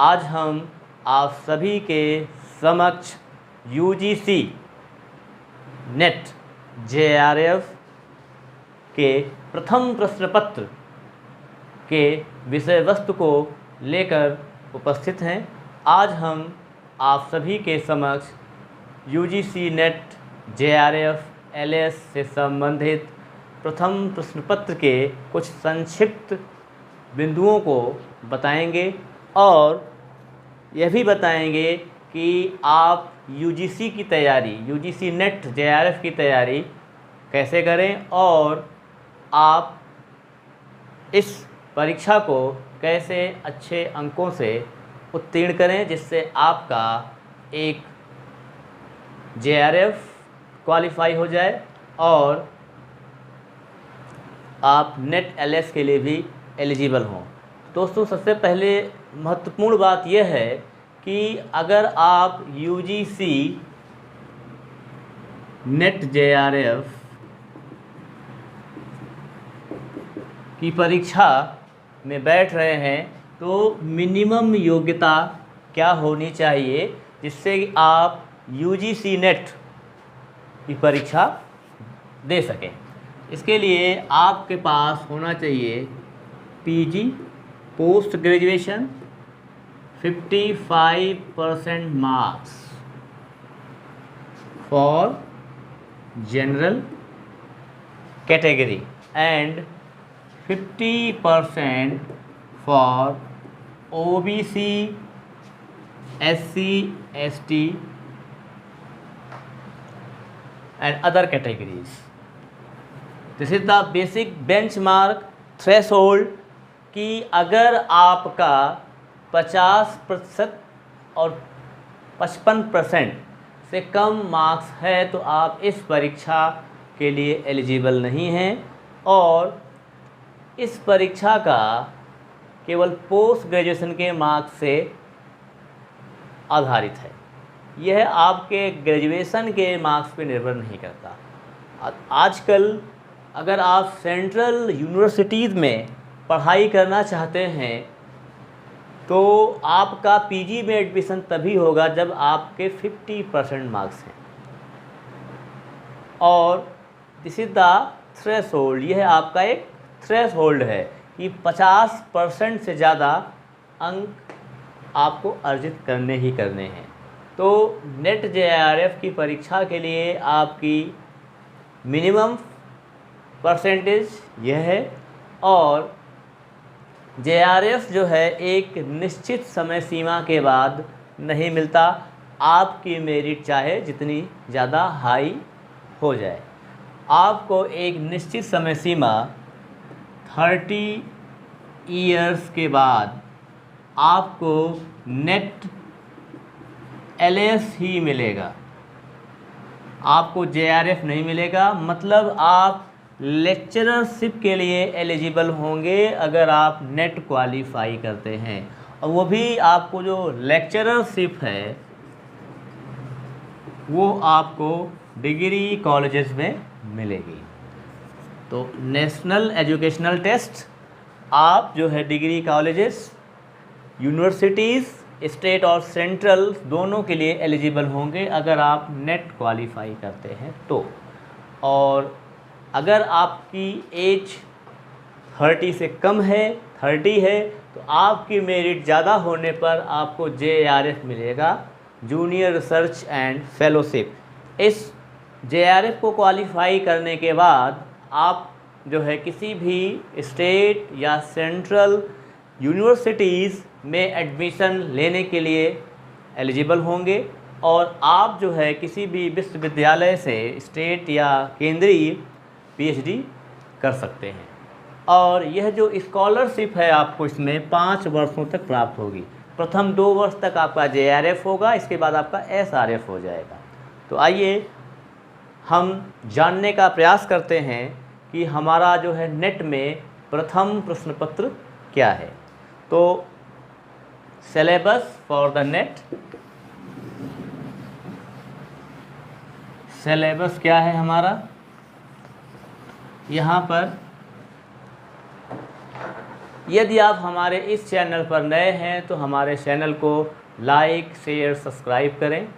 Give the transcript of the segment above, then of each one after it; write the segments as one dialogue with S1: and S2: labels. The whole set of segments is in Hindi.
S1: आज हम आप सभी के समक्ष यूजीसी नेट जेआरएफ के प्रथम प्रश्न पत्र के विषय वस्तु को लेकर उपस्थित हैं। आज हम आप सभी के समक्ष यूजीसी नेट जेआरएफ एलएस से संबंधित प्रथम प्रश्न पत्र के कुछ संक्षिप्त बिंदुओं को बताएंगे और यह भी बताएंगे कि आप यूजीसी की तैयारी, यूजीसी नेट जेआरएफ की तैयारी कैसे करें और आप इस परीक्षा को कैसे अच्छे अंकों से उत्तीर्ण करें, जिससे आपका एक जेआरएफ क्वालिफाई हो जाए और आप नेट एलएस के लिए भी एलिजिबल हों। दोस्तों, सबसे पहले महत्वपूर्ण बात यह है कि अगर आप यूजीसी नेट जेआरएफ की परीक्षा में बैठ रहे हैं तो मिनिमम योग्यता क्या होनी चाहिए जिससे आप यूजीसी नेट की परीक्षा दे सकें। इसके लिए आपके पास होना चाहिए PG post graduation 55% marks for general category and 50% for OBC, SC, ST and other categories. This is the basic benchmark threshold कि अगर आपका 50% और 55% से कम मार्क्स है तो आप इस परीक्षा के लिए एलिजिबल नहीं हैं और इस परीक्षा का केवल पोस्ट ग्रेजुएशन के मार्क्स से आधारित है। यह आपके ग्रेजुएशन के मार्क्स पर निर्भर नहीं करता। आजकल अगर आप सेंट्रल यूनिवर्सिटीज़ में पढ़ाई करना चाहते हैं तो आपका पीजी में एडमिशन तभी होगा जब आपके 50% मार्क्स हैं और दिस इज़ द थ्रेशोल्ड। यह आपका एक थ्रेशोल्ड है कि 50% से ज़्यादा अंक आपको अर्जित करने ही करने हैं। तो नेट जेआरएफ की परीक्षा के लिए आपकी मिनिमम परसेंटेज यह है और जेआरएफ जो है एक निश्चित समय सीमा के बाद नहीं मिलता। आपकी मेरिट चाहे जितनी ज़्यादा हाई हो जाए, आपको एक निश्चित समय सीमा 30 ईयर्स के बाद आपको नेट एलएस ही मिलेगा, आपको जेआरएफ नहीं मिलेगा। मतलब आप लेक्चररशिप के लिए एलिजिबल होंगे अगर आप नेट क्वालिफाई करते हैं और वो भी आपको जो लेक्चररशिप है वो आपको डिग्री कॉलेजेस में मिलेगी। तो नेशनल एजुकेशनल टेस्ट आप जो है डिग्री कॉलेजेस, यूनिवर्सिटीज़, स्टेट और सेंट्रल दोनों के लिए एलिजिबल होंगे अगर आप नेट क्वालिफाई करते हैं तो। और अगर आपकी एज 30 से कम है, 30 है, तो आपकी मेरिट ज़्यादा होने पर आपको जेआरएफ मिलेगा, जूनियर रिसर्च एंड फेलोशिप। इस जेआरएफ को क्वालिफाई करने के बाद आप जो है किसी भी स्टेट या सेंट्रल यूनिवर्सिटीज़ में एडमिशन लेने के लिए एलिजिबल होंगे और आप जो है किसी भी विश्वविद्यालय से स्टेट या केंद्रीय पीएचडी कर सकते हैं। और यह जो स्कॉलरशिप है आपको इसमें 5 वर्षों तक प्राप्त होगी। प्रथम 2 वर्ष तक आपका जेआरएफ होगा, इसके बाद आपका एसआरएफ हो जाएगा। तो आइए हम जानने का प्रयास करते हैं कि हमारा जो है नेट में प्रथम प्रश्न पत्र क्या है। तो syllabus for the net, syllabus क्या है हमारा, यहाँ पर यदि आप हमारे इस चैनल पर नए हैं तो हमारे चैनल को लाइक, शेयर, सब्सक्राइब करें,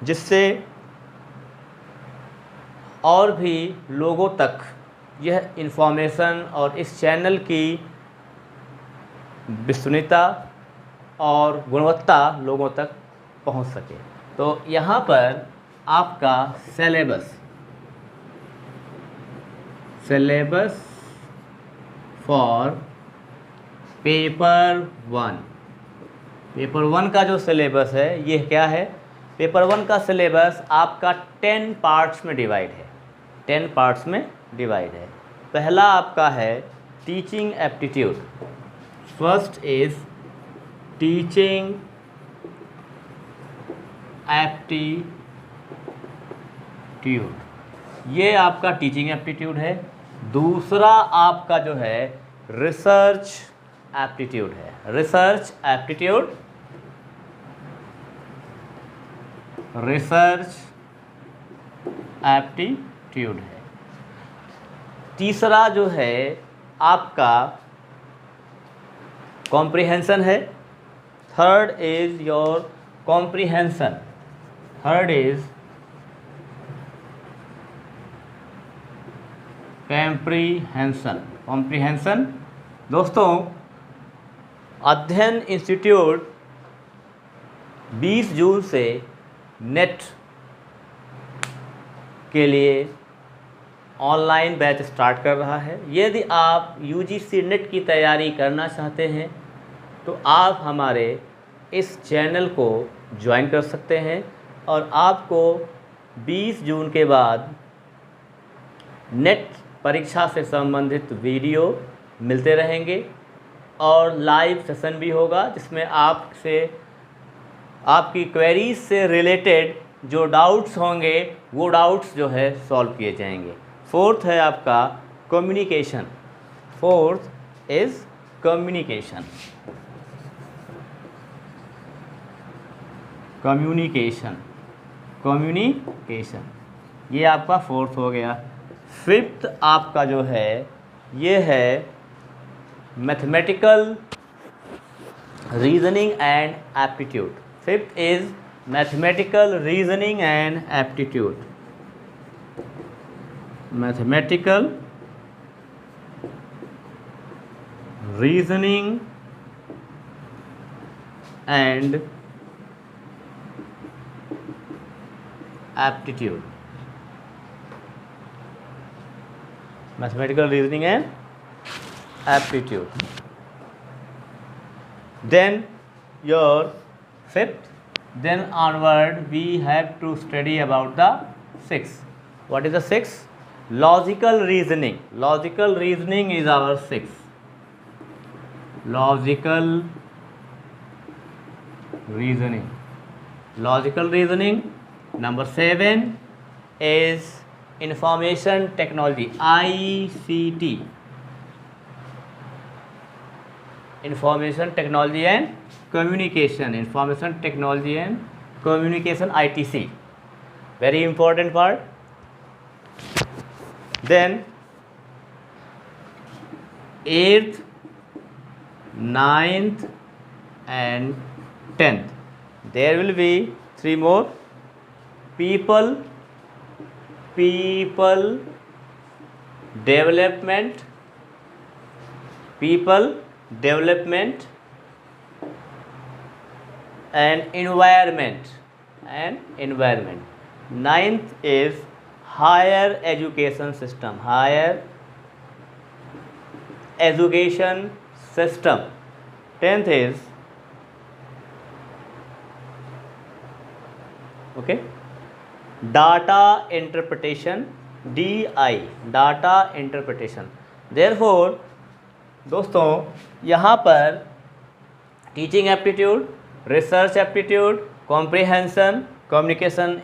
S1: जिससे और भी लोगों तक यह इन्फॉर्मेशन और इस चैनल की विश्वसनीयता और गुणवत्ता लोगों तक पहुंच सके। तो यहाँ पर आपका सिलेबस फॉर पेपर 1 का जो सिलेबस है ये क्या है? पेपर 1 का सिलेबस आपका 10 पार्ट्स में डिवाइड है। 10 पार्ट्स में डिवाइड है। पहला आपका है teaching aptitude. First is teaching aptitude, ये आपका टीचिंग एप्टीट्यूड है। दूसरा आपका जो है रिसर्च एप्टीट्यूड है। रिसर्च एप्टीट्यूड है। तीसरा जो है आपका कॉम्प्रिहेंशन है। Third is your comprehension. Third is comprehension. दोस्तों, अध्ययन इंस्टीट्यूट 20 जून से नेट के लिए ऑनलाइन बैच स्टार्ट कर रहा है। यदि आप यूजीसी नेट की तैयारी करना चाहते हैं तो आप हमारे इस चैनल को ज्वाइन कर सकते हैं और आपको 20 जून के बाद नेट परीक्षा से संबंधित वीडियो मिलते रहेंगे और लाइव सेशन भी होगा, जिसमें आपकी क्वेरीज से रिलेटेड जो डाउट्स होंगे वो डाउट्स जो है सॉल्व किए जाएंगे। फोर्थ है आपका कम्युनिकेशन। Fourth is communication. ये आपका फोर्थ हो गया। फिफ्थ आपका जो है ये है mathematical reasoning and aptitude. Fifth is mathematical reasoning and aptitude. Mathematical reasoning and aptitude. Mathematical reasoning and aptitude. Then your fifth, then onward we have to study about the sixth. What is the sixth? Logical reasoning. Logical reasoning is our sixth. Logical reasoning. Logical reasoning. Number 7 is information technology, ICT. Information technology and communication. Information technology and communication, ITC. Very important part. Then 8th, 9th and 10th. There will be 3 more. People development and environment. Ninth is higher education system. Tenth is data interpretation, DI, data interpretation. Therefore दोस्तों, यहाँ पर teaching aptitude, research aptitude, comprehension, communication,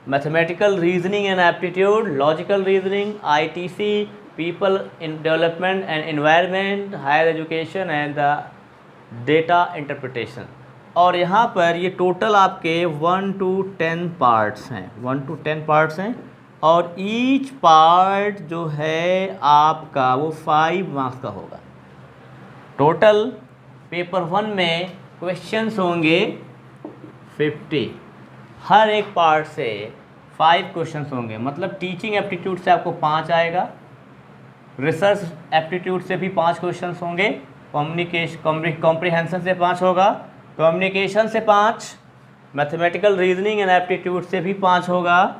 S1: mathematical reasoning and aptitude, logical reasoning, ITC, people in development and environment, higher education and the data interpretation. और यहाँ पर ये टोटल आपके 1 to 10 पार्ट्स हैं। और ईच पार्ट जो है आपका वो 5 मार्क्स का होगा। टोटल पेपर 1 में क्वेश्चंस होंगे 50, हर एक पार्ट से 5 क्वेश्चंस होंगे। मतलब टीचिंग एप्टीट्यूड से आपको 5 आएगा, रिसर्च एप्टीट्यूड से भी 5 क्वेश्चंस होंगे, कॉम्प्रिहेंशन से 5 होगा, कम्युनिकेशन से 5, मैथमेटिकल रीजनिंग एंड एप्टीट्यूड से भी 5 होगा,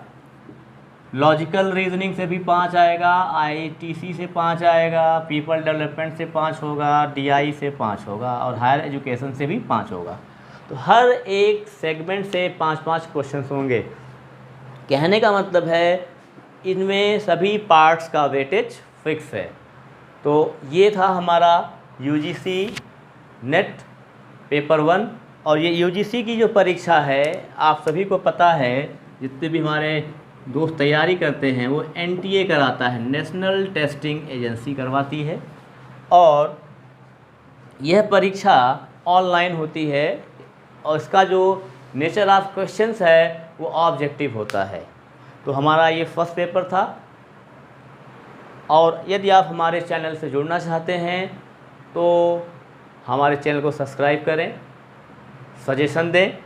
S1: लॉजिकल रीजनिंग से भी 5 आएगा, आईटीसी से 5 आएगा, पीपल डेवलपमेंट से 5 होगा, डीआई से 5 होगा और हायर एजुकेशन से भी 5 होगा। तो हर एक सेगमेंट से 5-5 क्वेश्चंस होंगे। कहने का मतलब है इनमें सभी पार्ट्स का वेटेज फिक्स है। तो ये था हमारा यूजीसी नेट पेपर 1। और ये यूजीसी की जो परीक्षा है आप सभी को पता है, जितने भी हमारे दोस्त तैयारी करते हैं वो एनटीए कराता है, नेशनल टेस्टिंग एजेंसी करवाती है। और यह परीक्षा ऑनलाइन होती है और इसका जो नेचर ऑफ क्वेश्चंस है वो ऑब्जेक्टिव होता है। तो हमारा ये फर्स्ट पेपर था। और यदि आप हमारे चैनल से जुड़ना चाहते हैं तो हमारे चैनल को सब्सक्राइब करें, सजेशन दें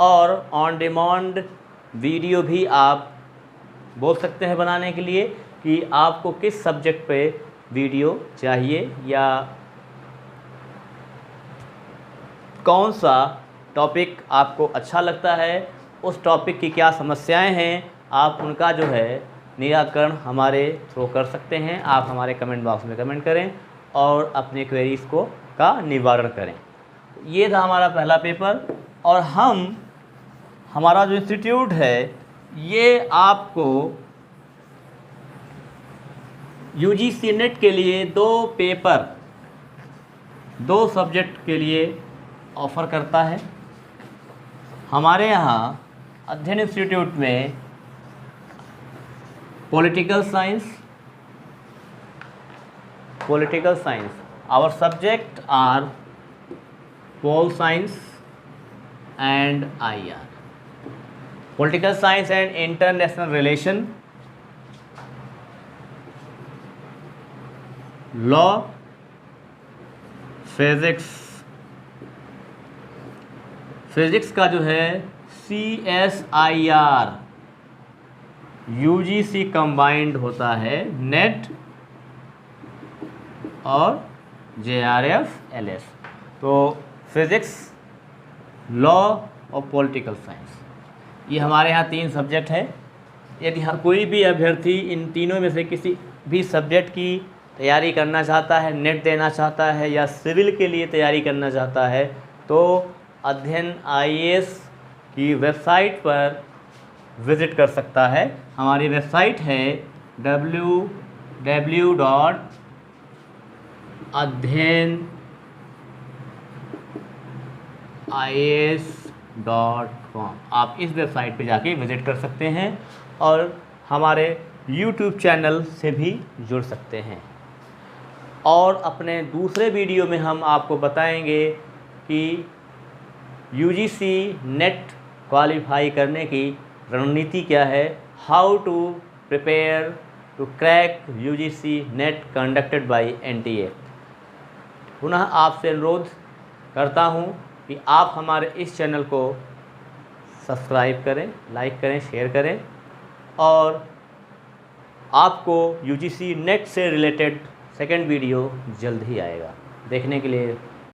S1: और ऑन डिमांड वीडियो भी आप बोल सकते हैं बनाने के लिए कि आपको किस सब्जेक्ट पे वीडियो चाहिए या कौन सा टॉपिक आपको अच्छा लगता है, उस टॉपिक की क्या समस्याएं हैं, आप उनका जो है निराकरण हमारे थ्रू कर सकते हैं। आप हमारे कमेंट बॉक्स में कमेंट करें और अपने क्वेरीज़ को का निवारण करें। ये था हमारा पहला पेपर। और हमारा जो इंस्टीट्यूट है ये आपको यूजीसी नेट के लिए 2 पेपर 2 सब्जेक्ट के लिए ऑफ़र करता है। हमारे यहाँ अध्ययन इंस्टीट्यूट में political science our subject are pol science and IR, political science and international relation, law, physics का जो है CSIR यूजीसी कंबाइंड होता है, नेट और JRF LS। तो फिज़िक्स, लॉ और पॉलिटिकल साइंस ये हमारे यहाँ 3 सब्जेक्ट है। यदि कोई भी अभ्यर्थी इन तीनों में से किसी भी सब्जेक्ट की तैयारी करना चाहता है, नेट देना चाहता है या सिविल के लिए तैयारी करना चाहता है तो अध्ययन IAS की वेबसाइट पर विज़िट कर सकता है। हमारी वेबसाइट है www.adhyanias.com। आप इस वेबसाइट पे जाके विज़िट कर सकते हैं और हमारे YouTube चैनल से भी जुड़ सकते हैं। और अपने दूसरे वीडियो में हम आपको बताएंगे कि यूजीसी नेट क्वालिफाई करने की रणनीति क्या है, how to prepare to crack UGC NET conducted by NTA. पुनः आपसे अनुरोध करता हूं कि आप हमारे इस चैनल को सब्सक्राइब करें, लाइक करें, शेयर करें और आपको यूजीसी नेट से रिलेटेड सेकंड वीडियो जल्द ही आएगा। देखने के लिए